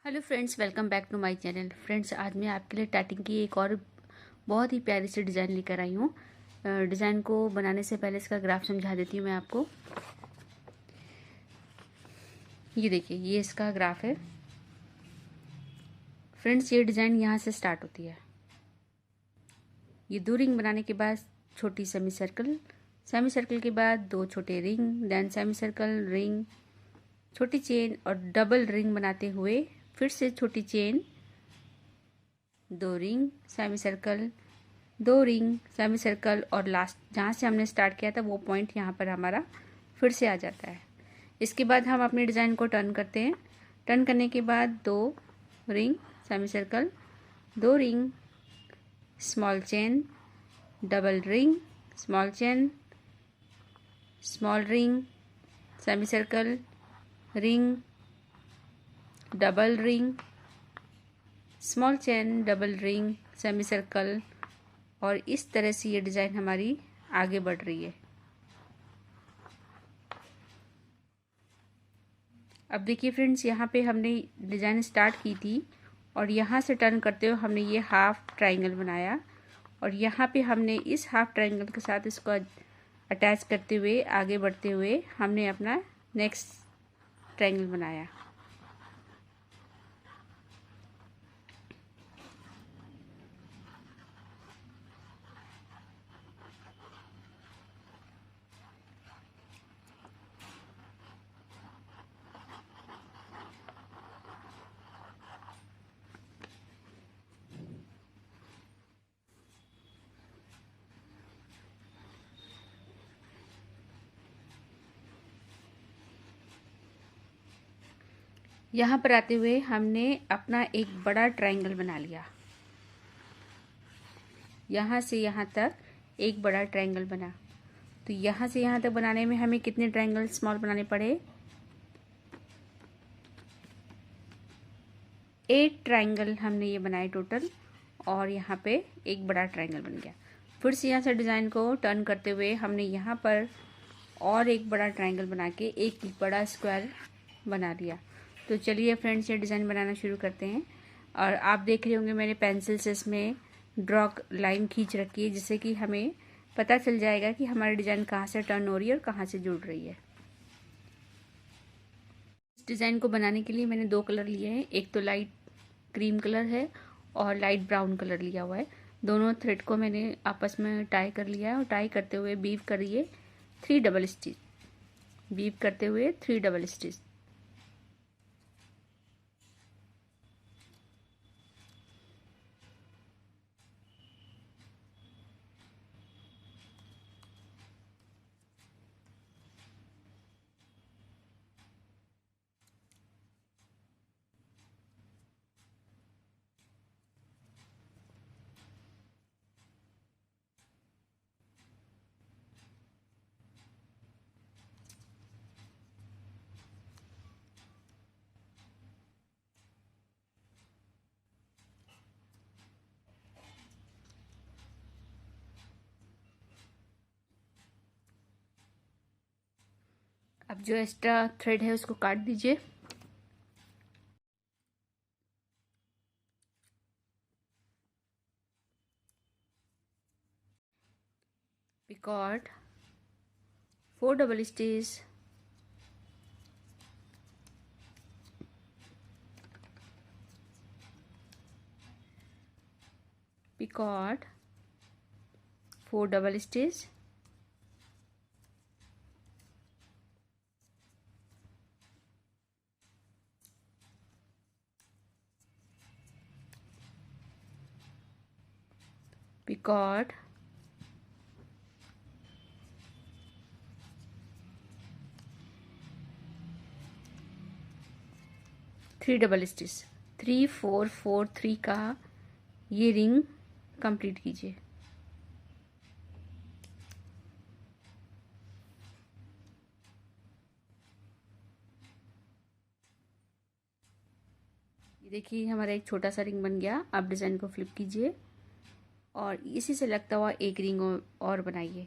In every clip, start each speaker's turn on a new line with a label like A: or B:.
A: Hello friends, welcome back to my channel. Friends, आज मैं आपके लिए टाइटिंग की एक और बहुत ही प्यारी सी डिज़ाइन लेकर आई हूँ। डिज़ाइन को बनाने से पहले इसका ग्राफ समझा देती हूँ मैं आपको। ये देखिए, ये इसका ग्राफ है। फ्रेंड्स, ये डिज़ाइन यहाँ से स्टार्ट होती है। ये 2 रिंग बनाने के बाद छोटी सेमी सर्कल के बाद 2 छोटे ring, then semi circle, ring, छोटी चेन और डबल रिंग बनाते हुए फिर से छोटी chain, 2 ring, semi circle, 2 ring, semi circle और लास्ट जहाँ से हमने स्टार्ट किया था वो पॉइंट यहाँ पर हमारा फिर से आ जाता है। इसके बाद हम अपने डिज़ाइन को टर्न करते हैं। टर्न करने के बाद 2 ring, semi circle, 2 ring, small chain, double ring, small chain, small ring, semi circle, ring, double ring, small chain, double ring, semi circle और इस तरह से ये डिज़ाइन हमारी आगे बढ़ रही है। अब देखिए फ्रेंड्स, यहाँ पे हमने डिज़ाइन स्टार्ट की थी और यहाँ से टर्न करते हुए हमने ये हाफ ट्रायंगल बनाया और यहाँ पे हमने इस हाफ ट्रायंगल के साथ इसको अटैच करते हुए आगे बढ़ते हुए हमने अपना नेक्स्ट ट्रायंगल बनाया। यहाँ पर आते हुए हमने अपना एक बड़ा ट्रायंगल बना लिया। यहाँ से यहाँ तक एक बड़ा ट्रायंगल बना। तो यहाँ से यहाँ तक बनाने में हमें कितने ट्रायंगल स्मॉल बनाने पड़े? 8 ट्रायंगल हमने ये बनाए टोटल और यहाँ पे एक बड़ा ट्रायंगल बन गया। फिर से यहाँ से डिज़ाइन को टर्न करते हुए हमने यहाँ पर और एक बड़ा ट्रायंगल बना के एक बड़ा स्क्वायर बना लिया। तो चलिए फ्रेंड्स, ये डिज़ाइन बनाना शुरू करते हैं। और आप देख रहे होंगे मैंने पेंसिल से इसमें ड्रॉ लाइन खींच रखी है, जिससे कि हमें पता चल जाएगा कि हमारी डिज़ाइन कहाँ से टर्न हो रही है और कहाँ से जुड़ रही है। इस डिज़ाइन को बनाने के लिए मैंने 2 कलर लिए हैं। एक तो लाइट क्रीम कलर है और लाइट ब्राउन कलर लिया हुआ है। दोनों थ्रेड को मैंने आपस में टाई कर लिया है और टाई करते हुए बीव करिए 3 डबल स्टिच, बीव करते हुए 3 डबल स्टिच। अब जो एक्स्ट्रा थ्रेड है उसको काट दीजिए। Picot 4 double stitch, picot 4 double stitch, picot 3 double stitch, 3 4 4 3 का ये रिंग कंप्लीट कीजिए। ये देखिए, हमारा एक छोटा सा रिंग बन गया। अब डिज़ाइन को फ्लिप कीजिए और इसी से लगता हुआ एक रिंग और बनाइए।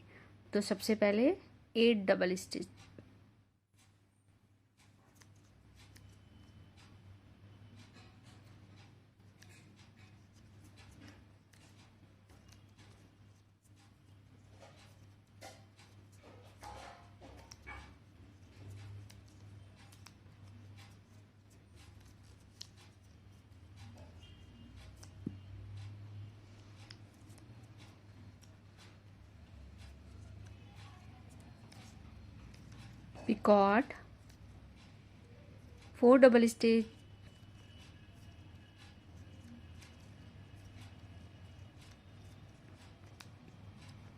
A: तो सबसे पहले 8 double stitch, picot, 4 double stitch,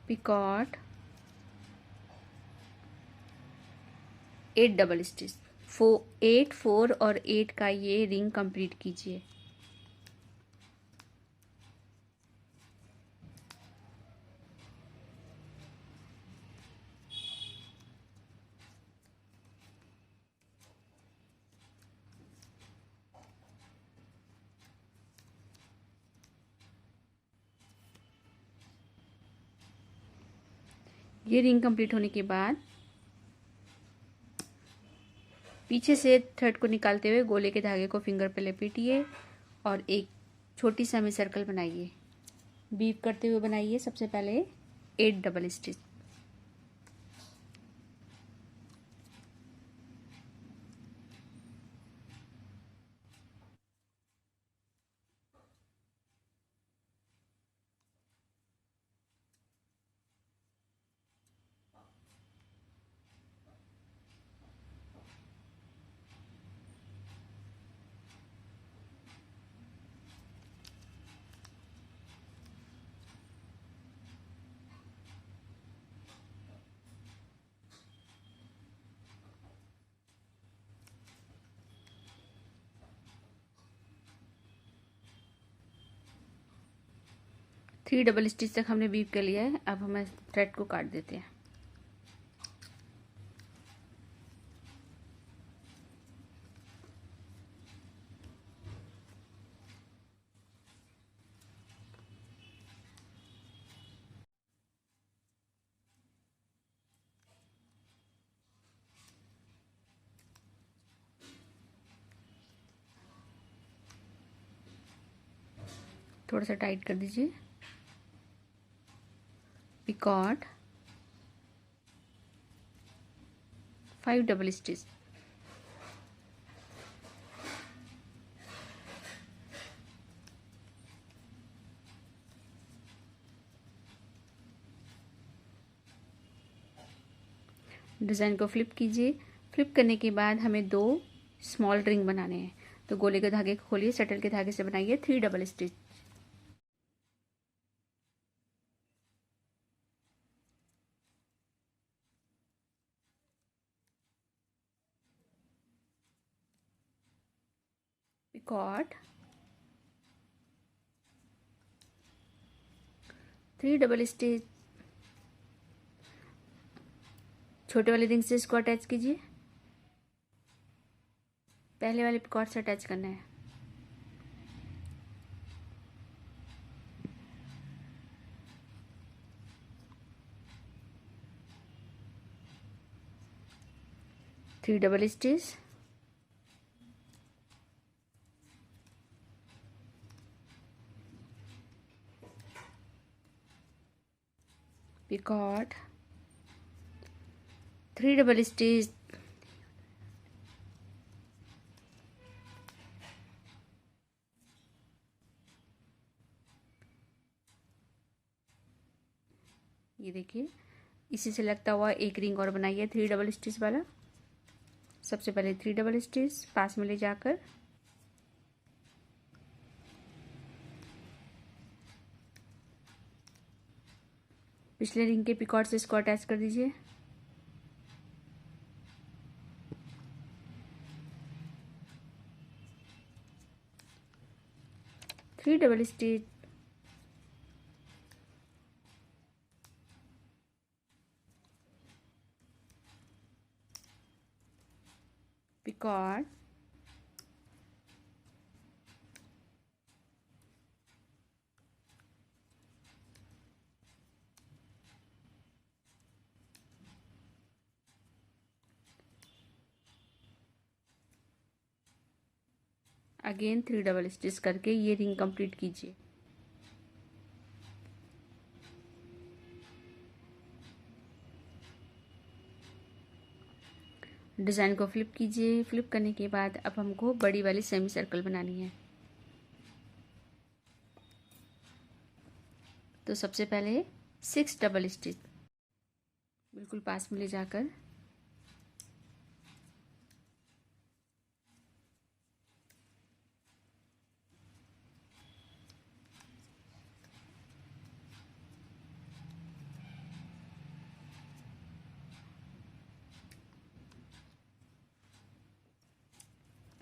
A: picot, 8 double stitch, 8 4 और 8 का ये रिंग कंप्लीट कीजिए। ये रिंग कंप्लीट होने के बाद पीछे से थ्रेड को निकालते हुए गोले के धागे को फिंगर पे लपेटिए और एक छोटी सेमी सर्कल बनाइए। बीप करते हुए बनाइए। सबसे पहले 8 double stitch, three double stitch तक हमने बीप कर लिया है। अब हम थ्रेड को काट देते हैं। थोड़ा सा टाइट कर दीजिए। पिकॉट, 5 डबल स्टिच, डिज़ाइन को फ्लिप कीजिए। फ्लिप करने के बाद हमें 2 स्मॉल रिंग बनाने हैं। तो गोले के धागे को खोलिए, शटल के धागे से बनाइए 3 double stitch, picot, 3 double stitch, छोटे वाले रिंग से इसको अटैच कीजिए। पहले वाले पिकॉट से अटैच करना है। Three double stitch, picot, 3 double stitch, ये देखिए इसी से लगता हुआ एक रिंग और बनाइए 3 डबल स्टिच वाला। सबसे पहले 3 डबल स्टिच पास में ले जाकर पिछले रिंग के पिकॉट से इसको अटैच कर दीजिए। Three double stitch, picot, again 3 double stitch करके ये रिंग कंप्लीट कीजिए। डिज़ाइन को फ्लिप कीजिए। फ्लिप करने के बाद अब हमको बड़ी वाली सेमी सर्कल बनानी है। तो सबसे पहले 6 डबल स्टिच बिल्कुल पास में ले जाकर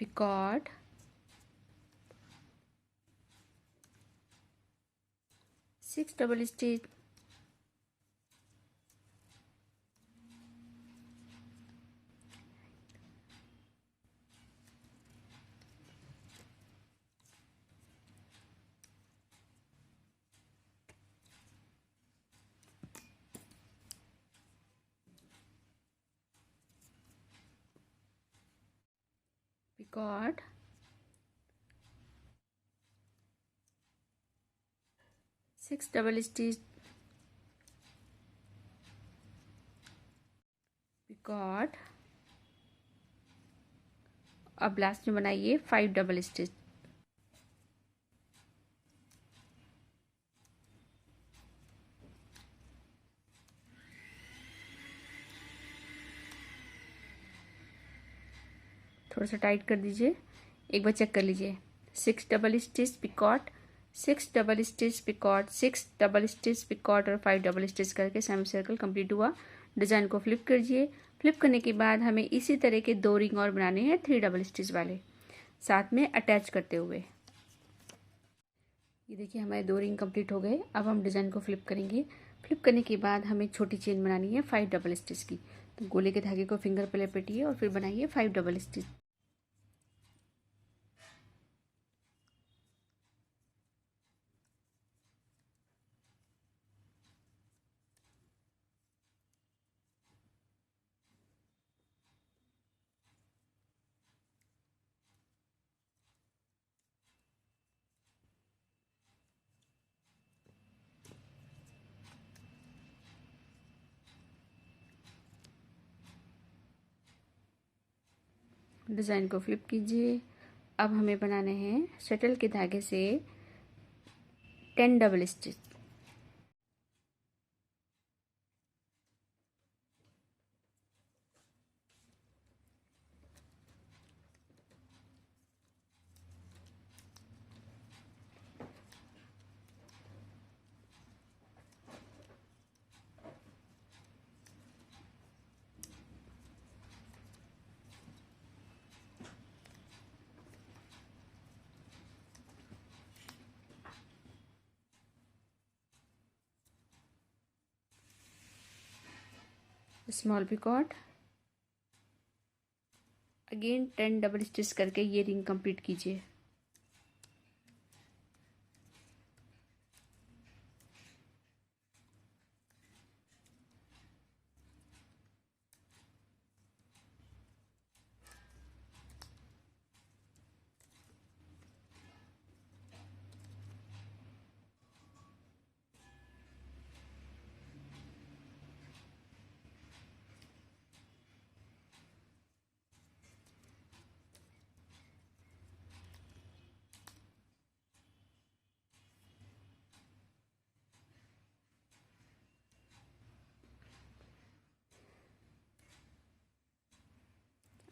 A: picot, 6 double stitch, picot, 6 double stitch, picot. अब लास्ट में बनाइए 5 डबल स्टिच। थोड़ा सा टाइट कर दीजिए, एक बार चेक कर लीजिए। 6 double stitch picot, 6 double stitch picot, 6 double stitch picot और 5 डबल स्टिच करके सेमी सर्कल कंप्लीट हुआ। डिज़ाइन को फ्लिप कीजिए। फ्लिप करने के बाद हमें इसी तरह के 2 रिंग और बनाने हैं 3 डबल स्टिच वाले, साथ में अटैच करते हुए। ये देखिए हमारे 2 रिंग कंप्लीट हो गए। अब हम डिज़ाइन को फ्लिप करेंगे। फ्लिप करने के बाद हमें छोटी चेन बनानी है 5 डबल स्टिच की। तो गोले के धागे को फिंगर पर लपेटिए और फिर बनाइए 5 डबल स्टिच। डिज़ाइन को फ्लिप कीजिए। अब हमें बनाने हैं शटल के धागे से 10 double stitch. Small picot, again 10 double stitch करके ये रिंग कंप्लीट कीजिए।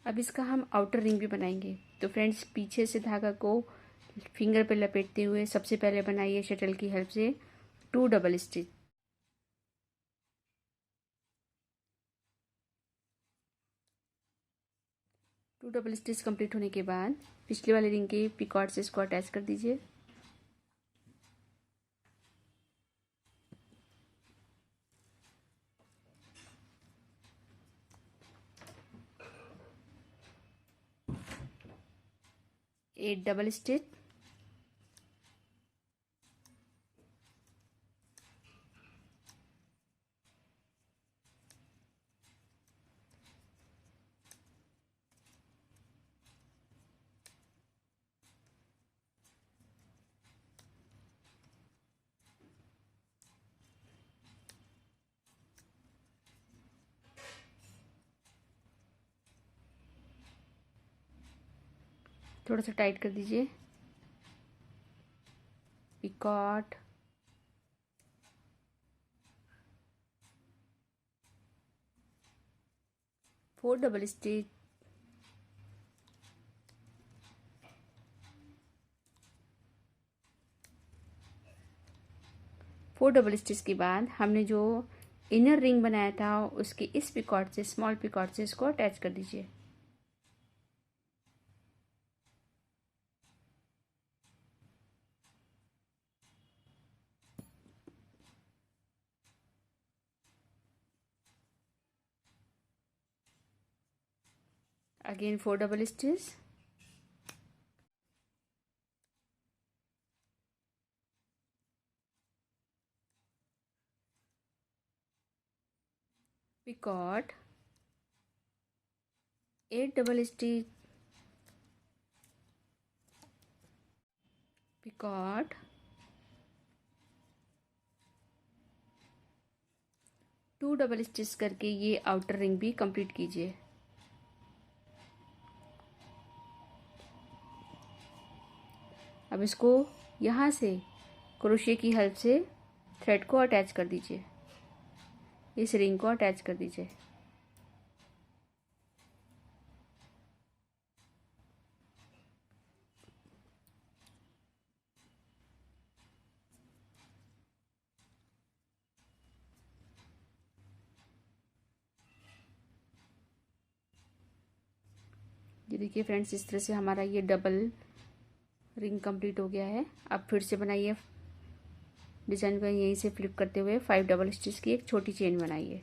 A: अब इसका हम आउटर रिंग भी बनाएंगे। तो फ्रेंड्स, पीछे से धागा को फिंगर पे लपेटते हुए सबसे पहले बनाइए शटल की हेल्प से 2 double stitch. 2 double stitch complete होने के बाद पिछले वाले रिंग के पिकॉट से इसको अटैच कर दीजिए। एट डबल स्टिच, थोड़ा सा टाइट कर दीजिए। Picot, four double stitch, four double stitch के बाद हमने जो इनर रिंग बनाया था उसके इस पिकॉट से, स्मॉल पिकॉट से इसको अटैच कर दीजिए। Again 4 double stitch, picot, 8 double stitch, picot, 2 double stitch करके ये आउटर रिंग भी कंप्लीट कीजिए। अब इसको यहाँ से क्रोशे की हेल्प से थ्रेड को अटैच कर दीजिए, इस रिंग को अटैच कर दीजिए। ये देखिए फ्रेंड्स, इस तरह से हमारा ये डबल रिंग कंप्लीट हो गया है। अब फिर से बनाइए डिज़ाइन को यहीं से फ्लिप करते हुए 5 डबल स्टिच की एक छोटी चेन बनाइए।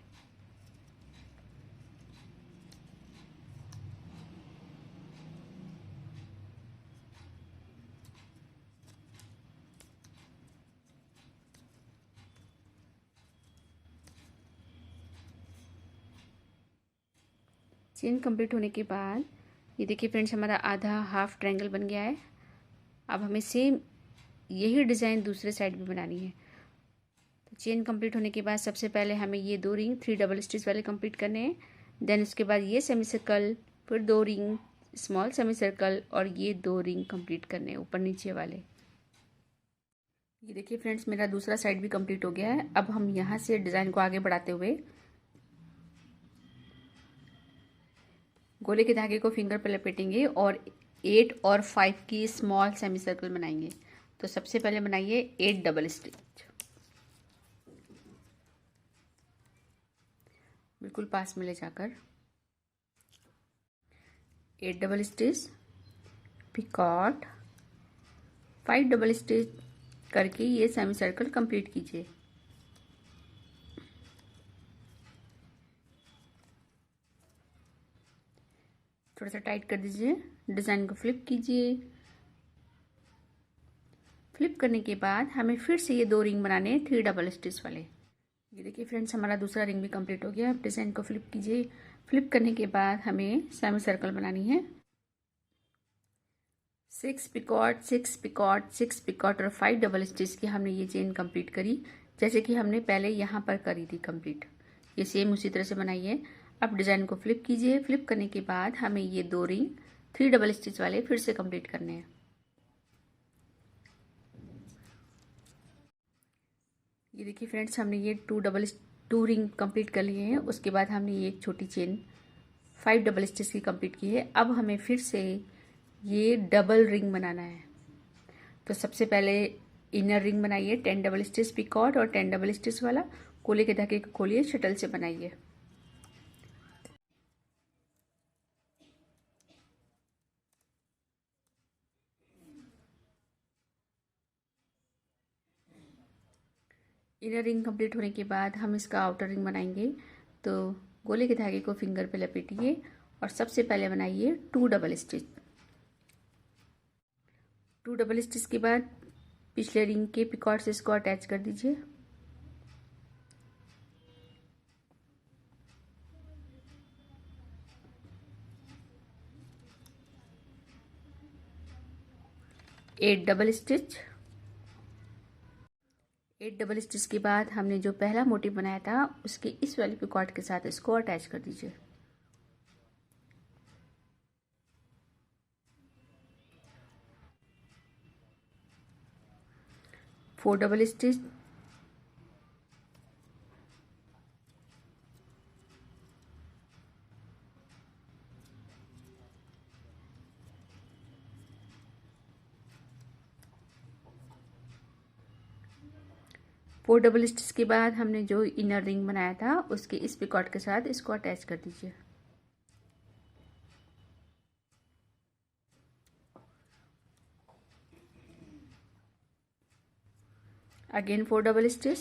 A: चेन कंप्लीट होने के बाद ये देखिए फ्रेंड्स, हमारा आधा हाफ ट्रायंगल बन गया है। अब हमें सेम यही डिज़ाइन दूसरे साइड भी बनानी है। तो चेन कंप्लीट होने के बाद सबसे पहले हमें ये 2 रिंग 3 डबल स्टिच वाले कंप्लीट करने हैं। देन उसके बाद ये सेमी सर्कल, फिर 2 रिंग स्मॉल सेमी सर्कल और ये 2 रिंग कंप्लीट करने हैं ऊपर नीचे वाले। ये देखिए फ्रेंड्स, मेरा दूसरा साइड भी कंप्लीट हो गया है। अब हम यहाँ से डिज़ाइन को आगे बढ़ाते हुए गोले के धागे को फिंगर पर लपेटेंगे और 8 और 5 की स्मॉल सेमी सर्कल बनाएंगे। तो सबसे पहले बनाइए 8 डबल स्टिच, बिल्कुल पास में ले जाकर 8 double stitch, picot, 5 double stitch करके ये सेमी सर्कल कंप्लीट कीजिए। थोड़ा सा टाइट कर दीजिए, डिज़ाइन को फ्लिप कीजिए। फ्लिप करने के बाद हमें फिर से ये 2 रिंग बनाने हैं 3 डबल स्टिच वाले। ये देखिए फ्रेंड्स, हमारा दूसरा रिंग भी कंप्लीट हो गया। अब डिज़ाइन को फ्लिप कीजिए। फ्लिप करने के बाद हमें सेमी सर्कल बनानी है। 6 पिकॉट, 6 पिकॉट, 6 पिकॉट और 5 डबल स्टिच की हमने ये चेन कंप्लीट करी, जैसे कि हमने पहले यहाँ पर करी थी कंप्लीट। ये सेम उसी तरह से बनाइए। अब डिज़ाइन को फ्लिप कीजिए। फ्लिप करने के बाद हमें ये 2 रिंग 3 डबल स्टिच वाले फिर से कंप्लीट करने हैं। ये देखिए फ्रेंड्स, हमने ये 2 रिंग कंप्लीट कर लिए हैं। उसके बाद हमने ये एक छोटी चेन 5 डबल स्टिच की कंप्लीट की है। अब हमें फिर से ये डबल रिंग बनाना है। तो सबसे पहले इनर रिंग बनाइए 10 डबल स्टिच पिकॉट और 10 डबल स्टिच वाला। कोले के धागे को खोलिए, शटल से बनाइए। इनर रिंग कंप्लीट होने के बाद हम इसका आउटर रिंग बनाएंगे। तो गोले के धागे को फिंगर पे लपेटिए और सबसे पहले बनाइए 2 डबल स्टिच। 2 डबल स्टिच के बाद पिछले रिंग के पिकॉट से इसको अटैच कर दीजिए। एट डबल स्टिच के बाद हमने जो पहला मोटिव बनाया था उसके इस वाले पिकॉट के साथ इसको अटैच कर दीजिए। 4 double stitch, four double stitch के बाद हमने जो इनर रिंग बनाया था उसके इस पिकॉट के साथ इसको अटैच कर दीजिए। 4 double stitch,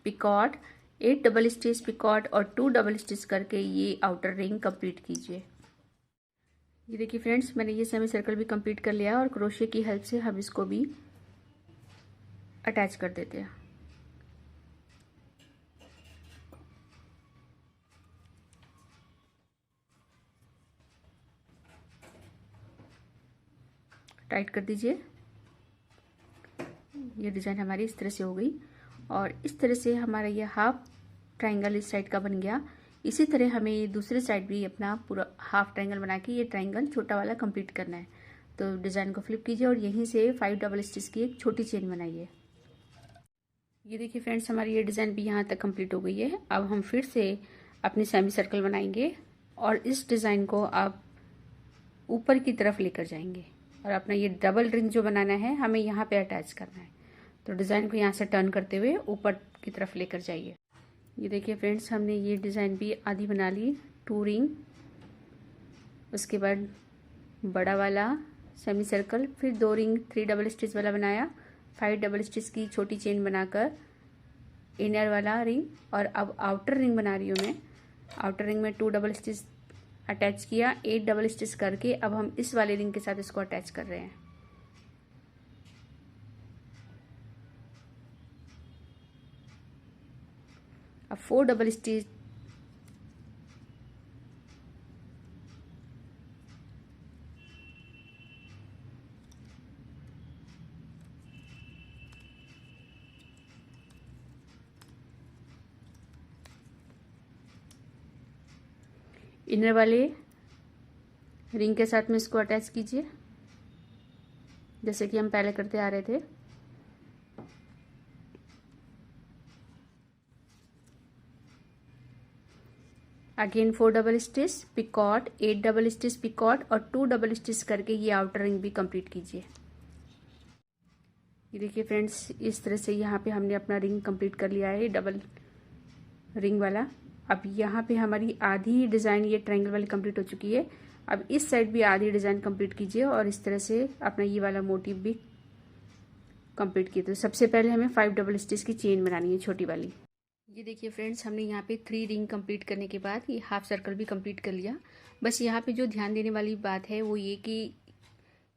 A: picot, 8 double stitch picot और 2 डबल स्टिच करके ये आउटर रिंग कंप्लीट कीजिए। ये देखिए फ्रेंड्स, मैंने ये सेमी सर्कल भी कंप्लीट कर लिया और क्रोशे की हेल्प से हम इसको भी अटैच कर देते हैं। टाइट कर दीजिए। ये डिज़ाइन हमारी इस तरह से हो गई और इस तरह से हमारा ये हाफ ट्रायंगल इस साइड का बन गया। इसी तरह हमें ये दूसरे साइड भी अपना पूरा हाफ ट्रायंगल बना के ये ट्रायंगल छोटा वाला कंप्लीट करना है। तो डिज़ाइन को फ्लिप कीजिए और यहीं से 5 डबल स्टिच की एक छोटी चेन बनाइए। ये देखिए फ्रेंड्स, हमारी ये डिज़ाइन भी यहाँ तक कंप्लीट हो गई है। अब हम फिर से अपनी सेमी सर्कल बनाएंगे और इस डिज़ाइन को आप ऊपर की तरफ लेकर जाएंगे और अपना ये डबल रिंग जो बनाना है हमें यहाँ पे अटैच करना है। तो डिज़ाइन को यहाँ से टर्न करते हुए ऊपर की तरफ लेकर जाइए। ये देखिए फ्रेंड्स, हमने ये डिज़ाइन भी आधी बना ली, 2 रिंग, उसके बाद बड़ा वाला सेमी सर्कल, फिर 2 रिंग 3 डबल स्टिच वाला बनाया, 5 डबल स्टिच की छोटी चेन बनाकर इनर वाला रिंग, और अब आउटर रिंग बना रही हूँ मैं। आउटर रिंग में 2 डबल स्टिच अटैच किया, 8 डबल स्टिच करके अब हम इस वाले रिंग के साथ इसको अटैच कर रहे हैं। अब 4 डबल स्टिच इनर वाले रिंग के साथ में इसको अटैच कीजिए, जैसे कि हम पहले करते आ रहे थे। Again 4 double stitch picot, 8 double stitch picot और 2 डबल स्टिच करके ये आउटर रिंग भी कंप्लीट कीजिए। ये देखिए फ्रेंड्स, इस तरह से यहाँ पे हमने अपना रिंग कंप्लीट कर लिया है, डबल रिंग वाला। अब यहाँ पे हमारी आधी डिज़ाइन ये ट्रायंगल वाली कंप्लीट हो चुकी है। अब इस साइड भी आधी डिज़ाइन कंप्लीट कीजिए और इस तरह से अपना ये वाला मोटिव भी कंप्लीट किया। तो सबसे पहले हमें 5 डबल स्टिच की चेन बनानी है, छोटी वाली। ये देखिए फ्रेंड्स, हमने यहाँ पे 3 रिंग कंप्लीट करने के बाद ये हाफ सर्कल भी कंप्लीट कर लिया। बस यहाँ पे जो ध्यान देने वाली बात है वो ये कि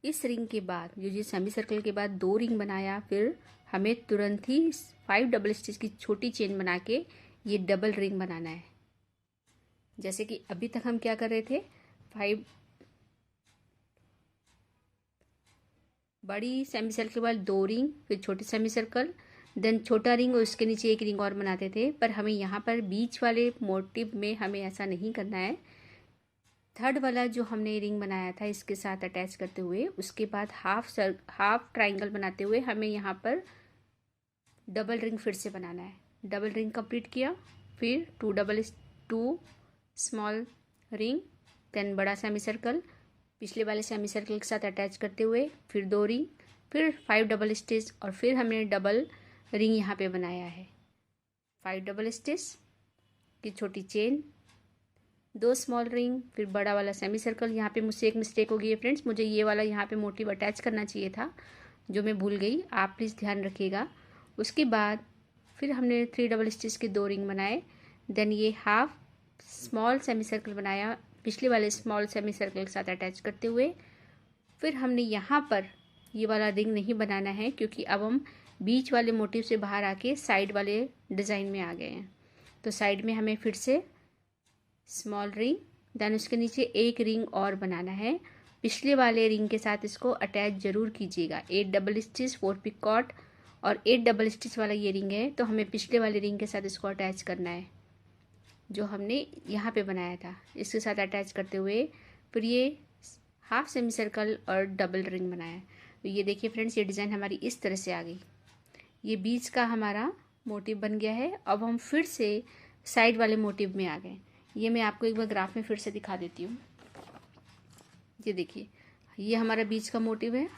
A: इस रिंग के बाद जो ये सेमी सर्कल के बाद 2 रिंग बनाया, फिर हमें तुरंत ही 5 डबल स्टिच की छोटी चेन बना के ये डबल रिंग बनाना है। जैसे कि अभी तक हम क्या कर रहे थे, 5 बड़ी सेमी सर्कल के बाद 2 रिंग, फिर छोटी सेमी सर्कल, देन छोटा रिंग और उसके नीचे एक रिंग और बनाते थे। पर हमें यहाँ पर बीच वाले मोटिव में हमें ऐसा नहीं करना है। थर्ड वाला जो हमने रिंग बनाया था इसके साथ अटैच करते हुए, उसके बाद हाफ ट्राइंगल बनाते हुए हमें यहाँ पर डबल रिंग फिर से बनाना है। डबल रिंग कंप्लीट किया, फिर 2 स्मॉल रिंग, देन बड़ा सेमी सर्कल पिछले वाले सेमी सर्कल के साथ अटैच करते हुए, फिर 2 रिंग, फिर 5 डबल स्टिच और फिर हमने डबल रिंग यहाँ पे बनाया है। 5 डबल स्टिच की छोटी चेन, 2 स्मॉल रिंग, फिर बड़ा वाला सेमी सर्कल। यहाँ पे मुझसे एक मिस्टेक हो गई है फ्रेंड्स, मुझे ये वाला यहाँ पे मोटिव अटैच करना चाहिए था, जो मैं भूल गई, आप प्लीज़ ध्यान रखिएगा। उसके बाद फिर हमने 3 डबल स्टिच के 2 रिंग बनाए, देन ये हाफ स्मॉल सेमी सर्कल बनाया पिछले वाले स्मॉल सेमी सर्कल के साथ अटैच करते हुए। फिर हमने यहाँ पर ये वाला रिंग नहीं बनाना है क्योंकि अब हम बीच वाले मोटिव से बाहर आके साइड वाले डिज़ाइन में आ गए हैं। तो साइड में हमें फिर से स्मॉल रिंग, देन उसके नीचे एक रिंग और बनाना है। पिछले वाले रिंग के साथ इसको अटैच ज़रूर कीजिएगा। 8 डबल स्टिच, 4 पिकॉट और 8 डबल स्टिच वाला ये रिंग है, तो हमें पिछले वाले रिंग के साथ इसको अटैच करना है जो हमने यहाँ पे बनाया था। इसके साथ अटैच करते हुए फिर ये हाफ सेमी सर्कल और डबल रिंग बनाया। तो ये देखिए फ्रेंड्स, ये डिज़ाइन हमारी इस तरह से आ गई। ये बीच का हमारा मोटिव बन गया है। अब हम फिर से साइड वाले मोटिव में आ गए। ये मैं आपको एक बार ग्राफ में फिर से दिखा देती हूँ। ये देखिए, ये हमारा बीच का मोटिव है।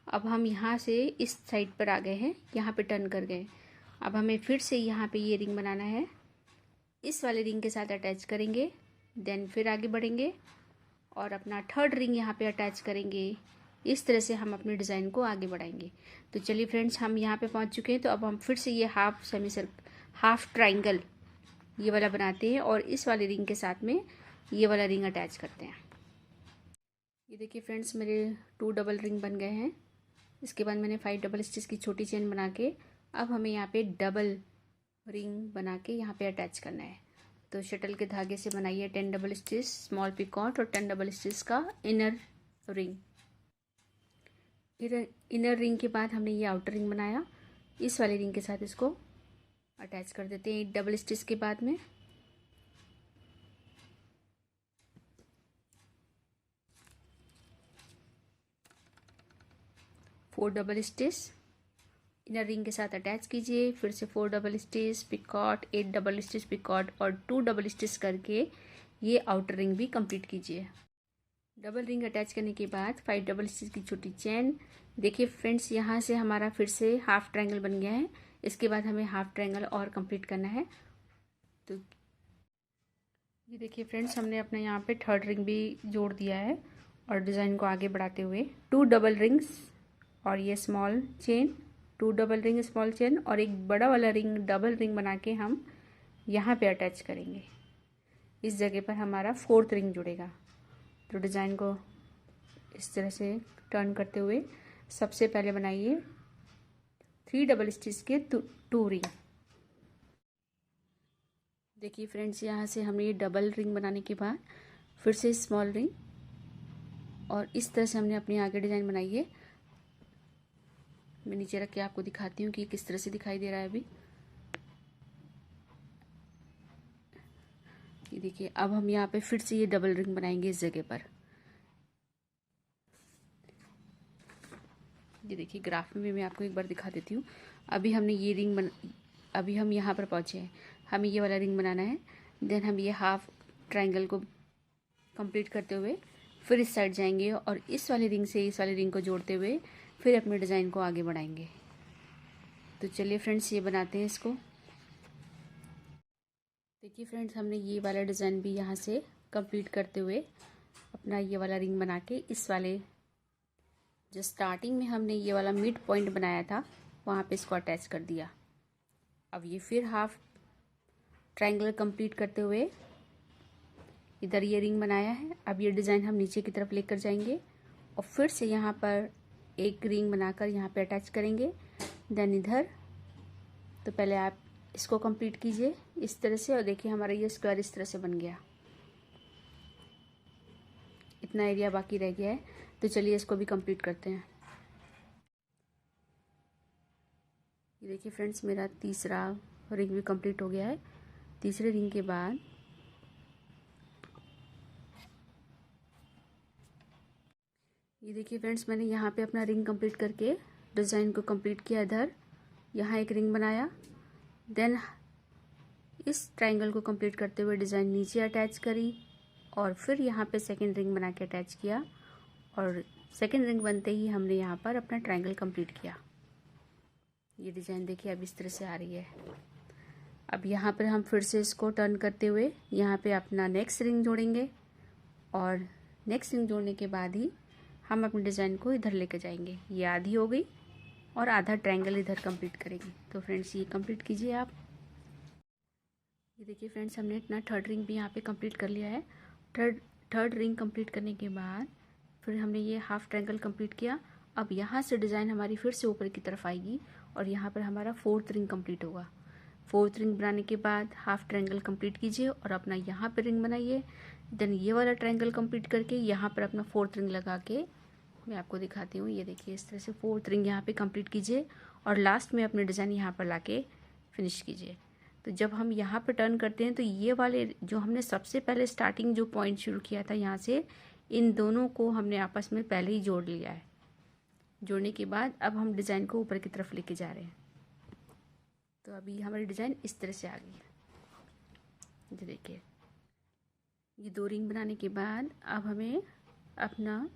A: अब हम यहाँ से इस साइड पर आ गए हैं, यहाँ पे टर्न कर गए। अब हमें फिर से यहाँ पे ये रिंग बनाना है, इस वाले रिंग के साथ अटैच करेंगे, देन फिर आगे बढ़ेंगे और अपना थर्ड रिंग यहाँ पे अटैच करेंगे। इस तरह से हम अपने डिज़ाइन को आगे बढ़ाएंगे। तो चलिए फ्रेंड्स, हम यहाँ पे पहुँच चुके हैं। तो अब हम फिर से ये हाफ ट्राइंगल ये वाला बनाते हैं और इस वाले रिंग के साथ में ये वाला रिंग अटैच करते हैं। ये देखिए फ्रेंड्स, मेरे 2 डबल रिंग बन गए हैं। इसके बाद मैंने 5 डबल स्टिच की छोटी चेन बना के अब हमें यहाँ पे डबल रिंग बना के यहाँ पे अटैच करना है। तो शटल के धागे से बनाइए 10 डबल स्टिच स्मॉल पिकॉट और 10 डबल स्टिच का इनर रिंग। इनर रिंग के बाद हमने ये आउटर रिंग बनाया। इस वाले रिंग के साथ इसको अटैच कर देते हैं 8 डबल स्टिच के बाद में। Four double stitch inner ring के साथ अटैच कीजिए, फिर से 4 double stitch picot, 8 double stitch picot और 2 डबल स्टिच करके ये आउटर रिंग भी कंप्लीट कीजिए। डबल रिंग अटैच करने के बाद 5 डबल स्टिच की छोटी चेन। देखिए फ्रेंड्स, यहाँ से हमारा फिर से हाफ ट्रायंगल बन गया है। इसके बाद हमें हाफ ट्रायंगल और कंप्लीट करना है। तो ये देखिए फ्रेंड्स, हमने अपने यहाँ पे थर्ड रिंग भी जोड़ दिया है और डिज़ाइन को आगे बढ़ाते हुए 2 डबल रिंग्स और ये small chain, 2 double ring small chain और एक बड़ा वाला रिंग डबल रिंग बना के हम यहाँ पे अटैच करेंगे। इस जगह पर हमारा 4th रिंग जुड़ेगा। तो डिज़ाइन को इस तरह से टर्न करते हुए सबसे पहले बनाइए 3 डबल स्टिच के 2 रिंग। देखिए फ्रेंड्स, यहाँ से हमने ये डबल रिंग बनाने के बाद फिर से स्मॉल रिंग और इस तरह से हमने अपनी आगे डिज़ाइन बनाई है। मैं नीचे रख के आपको दिखाती हूँ कि किस तरह से दिखाई दे रहा है अभी। ये देखिए, अब हम यहाँ पे फिर से ये डबल रिंग बनाएंगे इस जगह पर। ये देखिए, ग्राफ में मैं आपको एक बार दिखा देती हूँ। अभी हमने ये रिंग अभी हम यहाँ पर पहुँचे हैं, हमें ये वाला रिंग बनाना है। देन हम ये हाफ ट्रायंगल को कंप्लीट करते हुए फिर इस साइड जाएंगे और इस वाले रिंग से इस वाले रिंग को जोड़ते हुए फिर अपने डिज़ाइन को आगे बढ़ाएंगे। तो चलिए फ्रेंड्स, ये बनाते हैं इसको। देखिए फ्रेंड्स, हमने ये वाला डिज़ाइन भी यहाँ से कंप्लीट करते हुए अपना ये वाला रिंग बना के इस वाले जो स्टार्टिंग में हमने ये वाला मिड पॉइंट बनाया था वहाँ पे इसको अटैच कर दिया। अब ये फिर हाफ ट्रायंगल कंप्लीट करते हुए इधर ये रिंग बनाया है। अब ये डिज़ाइन हम नीचे की तरफ लेकर जाएंगे और फिर से यहाँ पर एक रिंग बनाकर यहाँ पे अटैच करेंगे। देन इधर, तो पहले आप इसको कंप्लीट कीजिए इस तरह से और देखिए हमारा ये स्क्वायर इस तरह से बन गया। इतना एरिया बाकी रह गया है, तो चलिए इसको भी कंप्लीट करते हैं। ये देखिए फ्रेंड्स, मेरा तीसरा रिंग भी कंप्लीट हो गया है। तीसरे रिंग के बाद ये देखिए फ्रेंड्स, मैंने यहाँ पे अपना रिंग कंप्लीट करके डिज़ाइन को कंप्लीट किया। इधर यहाँ एक रिंग बनाया, देन इस ट्रायंगल को कंप्लीट करते हुए डिज़ाइन नीचे अटैच करी और फिर यहाँ पे सेकंड रिंग बना के अटैच किया और सेकंड रिंग बनते ही हमने यहाँ पर अपना ट्रायंगल कंप्लीट किया। ये डिज़ाइन देखिए अब इस तरह से आ रही है। अब यहाँ पर हम फिर से इसको टर्न करते हुए यहाँ पे अपना नेक्स्ट रिंग जोड़ेंगे और नेक्स्ट रिंग जोड़ने के बाद ही हम अपने डिज़ाइन को इधर लेकर जाएंगे। ये आधी हो गई और आधा ट्रायंगल इधर कंप्लीट करेंगे। तो फ्रेंड्स, ये कंप्लीट कीजिए आप। ये देखिए फ्रेंड्स, हमने अपना थर्ड रिंग भी यहाँ पे कंप्लीट कर लिया है। थर्ड रिंग कंप्लीट करने के बाद फिर हमने ये हाफ ट्रायंगल कंप्लीट किया। अब यहाँ से डिज़ाइन हमारी फिर से ऊपर की तरफ आएगी और यहाँ पर हमारा 4th रिंग कंप्लीट होगा। 4th रिंग बनाने के बाद हाफ ट्रायंगल कंप्लीट कीजिए और अपना यहाँ पर रिंग बनाइए। देन ये वाला ट्रायंगल कंप्लीट करके यहाँ पर अपना 4th रिंग लगा के मैं आपको दिखाती हूँ। ये देखिए इस तरह से 4th रिंग यहाँ पे कंप्लीट कीजिए और लास्ट में अपने डिज़ाइन यहाँ पर लाके फिनिश कीजिए। तो जब हम यहाँ पर टर्न करते हैं तो ये वाले जो हमने सबसे पहले स्टार्टिंग जो पॉइंट शुरू किया था यहाँ से, इन दोनों को हमने आपस में पहले ही जोड़ लिया है। जोड़ने के बाद अब हम डिज़ाइन को ऊपर की तरफ लेके जा रहे हैं। तो अभी हमारी डिज़ाइन इस तरह से आ गई है। ये देखिए, ये 2 रिंग बनाने के बाद अब हमें अपना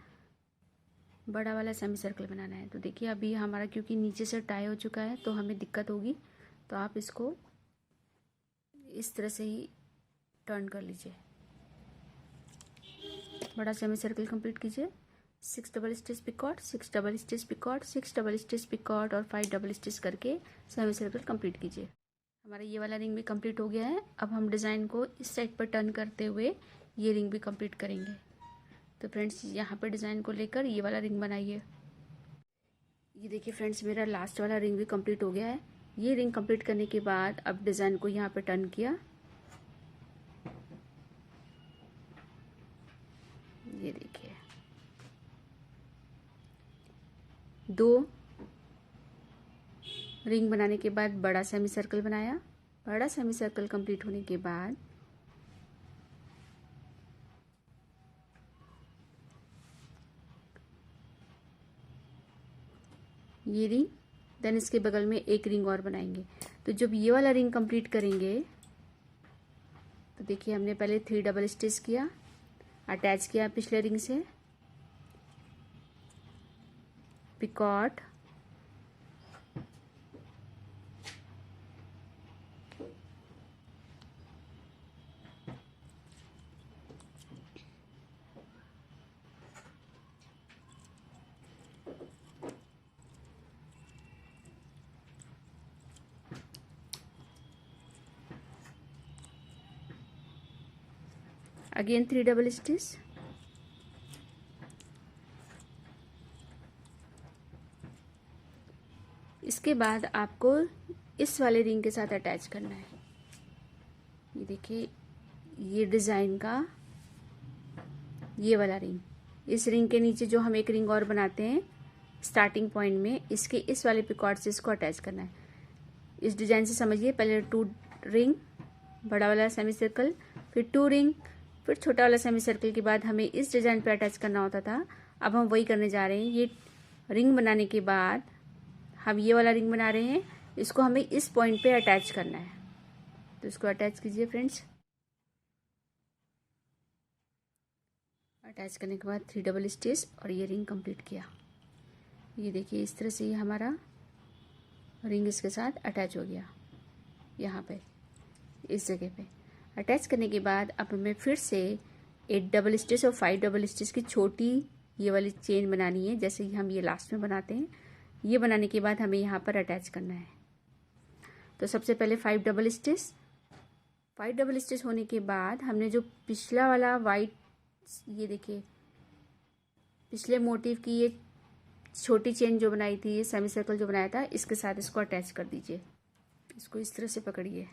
A: बड़ा वाला सेमी सर्कल बनाना है। तो देखिए अभी हमारा क्योंकि नीचे से टाई हो चुका है तो हमें दिक्कत होगी, तो आप इसको इस तरह से ही टर्न कर लीजिए। बड़ा सेमी सर्कल कंप्लीट कीजिए। 6 double stitch picot, 6 double stitch picot, 6 double stitch picot और 5 डबल स्टिच करके सेमी सर्कल कंप्लीट कीजिए। हमारा ये वाला रिंग भी कंप्लीट हो गया है। अब हम डिज़ाइन को इस साइड पर टर्न करते हुए ये रिंग भी कंप्लीट करेंगे। तो फ्रेंड्स यहाँ पे डिज़ाइन को लेकर ये वाला रिंग बनाइए। ये देखिए फ्रेंड्स, मेरा लास्ट वाला रिंग भी कंप्लीट हो गया है। ये रिंग कंप्लीट करने के बाद अब डिज़ाइन को यहाँ पे टर्न किया। ये देखिए, 2 रिंग बनाने के बाद बड़ा सेमी सर्कल बनाया। बड़ा सेमी सर्कल कंप्लीट होने के बाद ये रिंग, देन इसके बगल में एक रिंग और बनाएंगे। तो जब ये वाला रिंग कंप्लीट करेंगे तो देखिए, हमने पहले 3 डबल स्टिच किया, अटैच किया पिछले रिंग से, पिकॉट, अगेन 3 डबल स्टिच, इसके बाद आपको इस वाले रिंग के साथ अटैच करना है। ये देखिए, ये डिज़ाइन का ये वाला रिंग, इस रिंग के नीचे जो हम एक रिंग और बनाते हैं स्टार्टिंग पॉइंट में, इसके इस वाले पिकॉट से इसको अटैच करना है। इस डिज़ाइन से समझिए, पहले 2 रिंग, बड़ा वाला सेमी सर्कल, फिर 2 रिंग, फिर छोटा वाला सेमी सर्कल के बाद हमें इस डिज़ाइन पे अटैच करना होता था। अब हम वही करने जा रहे हैं। ये रिंग बनाने के बाद हम ये वाला रिंग बना रहे हैं, इसको हमें इस पॉइंट पे अटैच करना है। तो इसको अटैच कीजिए फ्रेंड्स। अटैच करने के बाद 3 डबल स्टिच और ये रिंग कंप्लीट किया। ये देखिए, इस तरह से ये हमारा रिंग इसके साथ अटैच हो गया। यहाँ पे इस जगह पे अटैच करने के बाद अब हमें फिर से 8 डबल स्टिच और 5 डबल स्टिच की छोटी ये वाली चेन बनानी है, जैसे कि हम ये लास्ट में बनाते हैं। ये बनाने के बाद हमें यहाँ पर अटैच करना है। तो सबसे पहले 5 डबल स्टिच, 5 डबल स्टिच होने के बाद हमने जो पिछला वाला वाइट, ये देखिए पिछले मोटिव की ये छोटी चेन जो बनाई थी, ये सेमी सर्कल जो बनाया था, इसके साथ इसको अटैच कर दीजिए। इसको इस तरह से पकड़िए।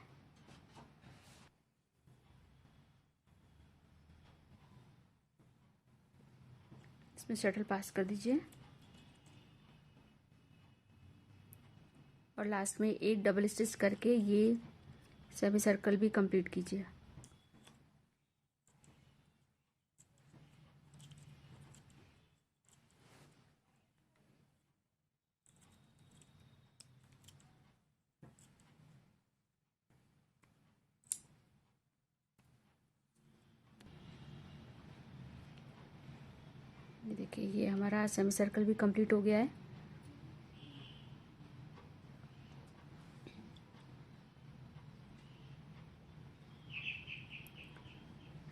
A: इसमें शटल पास कर दीजिए और लास्ट में 8 डबल स्टिच करके ये सेमी सर्कल भी कंप्लीट कीजिए। ये देखिए, ये हमारा सेमी सर्कल भी कंप्लीट हो गया है।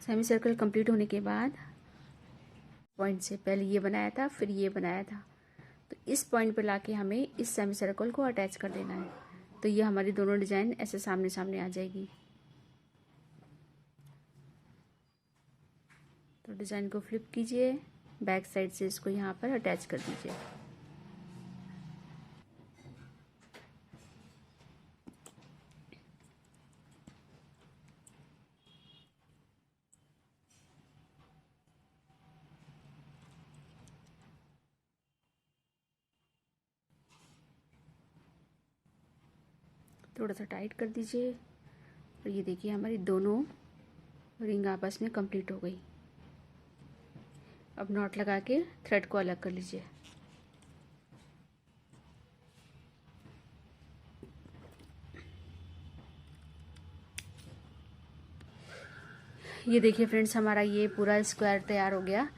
A: सेमी सर्कल कंप्लीट होने के बाद पॉइंट से पहले ये बनाया था, फिर ये बनाया था, तो इस पॉइंट पर लाके हमें इस सेमी सर्कल को अटैच कर देना है। तो ये हमारी दोनों डिज़ाइन ऐसे सामने सामने आ जाएगी। तो डिज़ाइन को फ्लिप कीजिए, बैक साइड से इसको यहाँ पर अटैच कर दीजिए। थोड़ा सा टाइट कर दीजिए और ये देखिए, हमारी दोनों रिंग आपस में कंप्लीट हो गई। अब नॉट लगा के थ्रेड को अलग कर लीजिए। ये देखिए फ्रेंड्स, हमारा ये पूरा स्क्वायर तैयार हो गया।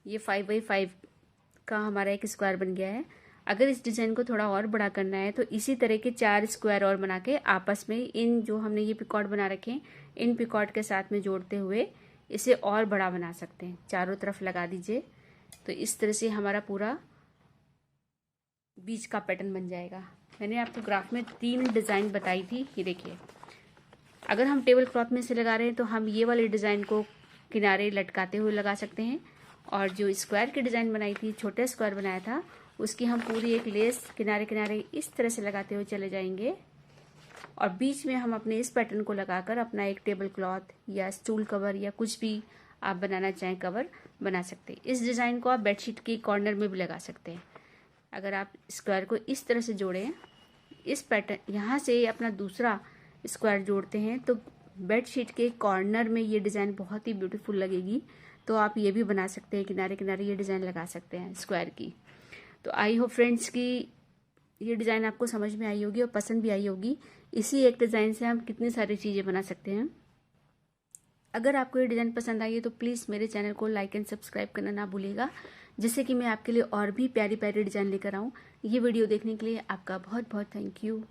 A: ये 5x5 का हमारा एक स्क्वायर बन गया है। अगर इस डिज़ाइन को थोड़ा और बड़ा करना है तो इसी तरह के 4 स्क्वायर और बना के आपस में इन जो हमने ये पिकॉट बना रखे हैं, इन पिकॉट के साथ में जोड़ते हुए इसे और बड़ा बना सकते हैं। चारों तरफ लगा दीजिए। तो इस तरह से हमारा पूरा बीच का पैटर्न बन जाएगा। मैंने आपको ग्राफ में 3 डिज़ाइन बताई थी। ये देखिए, अगर हम टेबल क्लॉथ में से लगा रहे हैं तो हम ये वाले डिज़ाइन को किनारे लटकाते हुए लगा सकते हैं, और जो स्क्वायर की डिज़ाइन बनाई थी, छोटा स्क्वायर बनाया था, उसकी हम पूरी एक लेस किनारे किनारे इस तरह से लगाते हुए चले जाएंगे और बीच में हम अपने इस पैटर्न को लगाकर अपना एक टेबल क्लॉथ या स्टूल कवर या कुछ भी आप बनाना चाहें कवर बना सकते हैं। इस डिज़ाइन को आप बेडशीट के कॉर्नर में भी लगा सकते हैं। अगर आप स्क्वायर को इस तरह से जोड़ें, इस पैटर्न यहाँ से अपना दूसरा स्क्वायर जोड़ते हैं तो बेडशीट के कॉर्नर में ये डिज़ाइन बहुत ही ब्यूटीफुल लगेगी। तो आप ये भी बना सकते हैं, किनारे किनारे ये डिज़ाइन लगा सकते हैं स्क्वायर की। तो आई होप फ्रेंड्स कि ये डिज़ाइन आपको समझ में आई होगी और पसंद भी आई होगी। इसी एक डिज़ाइन से हम कितनी सारी चीज़ें बना सकते हैं। अगर आपको ये डिज़ाइन पसंद आई है तो प्लीज़ मेरे चैनल को लाइक एंड सब्सक्राइब करना ना भूलिएगा, जिससे कि मैं आपके लिए और भी प्यारी प्यारी डिज़ाइन लेकर आऊँ। ये वीडियो देखने के लिए आपका बहुत बहुत थैंक यू।